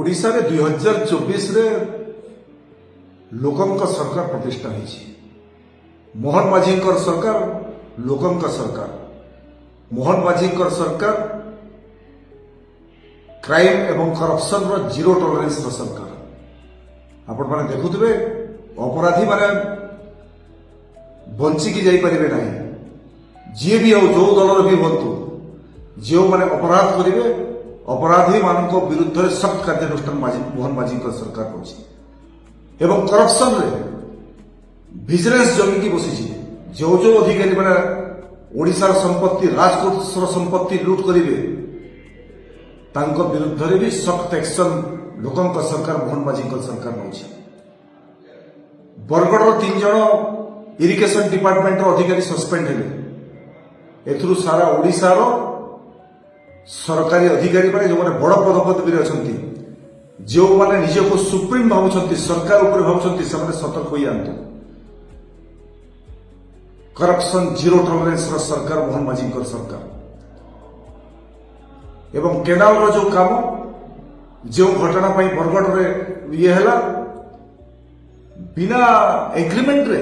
ओडिशा रे 2024 रे लोकंक सरकार प्रतिष्ठा होईछि। मोहन माझी सरकार लोकंक सरकार। मोहन माझी सरकार क्राइम एवं करप्शन रो जीरो टॉलरेंस रो सरकार। आपण माने देखुथिबे अपराधी माने बंचिकी जाई परिबे नाही। जे भी हो जो दलर भी बंतु जो माने अपराध करिवे अपराधी मानक विरुद्ध सख्त कार्यानुष्ठान मोहन माझी सरकार कर एवं करप्शन रे बिजनेस जमिकी बसी जो जो अधिकारी माने ओडिशार संपत्ति राजकोषर संपत्ति लूट करिवे तांको विरुद्ध रे भी सख्त एक्शन लोकंक सरकार मोहन माझी सरकार नौछि। बरगड़ 3 जन इरिगेशन डिपार्टमेंट अधिकारी सस्पेंड हेले। एथुरु सारा ओडिशार सरकारी अधिकारी माने जो माने बड़ पदपदवी अछंती जो माने निजको सुप्रीम भावुछंती सरकार ऊपर भावुछंती से माने सतर्क होई आंतु। करप्शन जीरो टॉलरेंस रो सरकार मोहन माझी सरकार एवं केनाल रो जो काम जो घटना पाई बरगड़ रे ये हैला बिना एग्रीमेंट रे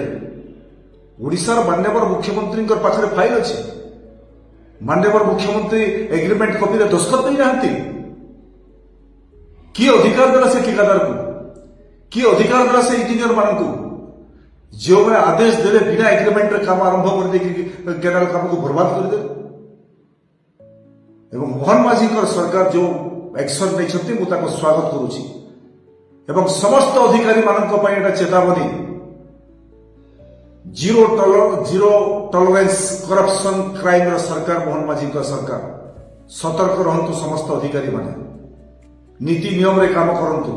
ओडिशार माननीय मुख्यमंत्री पाखरे फाइल अछि। माननीय मुख्यमंत्री एग्रीमेंट कॉपी रे दस्तखत नहीं रहती। कि अधिकार देला से ठेकेदार को कि अधिकार देला से इंजीनियर मानकू जो मैंने आदेश देले बिना एग्रीमेंट रे काम आरंभ कर दे केनाल काम को बर्बाद कर दे। एवं मोहन माझी सरकार जो एक्शन नहीं मुझे स्वागत करुच्ची एवं समस्त अधिकारी मान चेतावनी जीरो टॉलरेंस करप्शन क्राइम सरकार मोहन माझी सरकार। सतर्क रहंतु समस्त अधिकारी माने नीति नियम रे काम करंतु।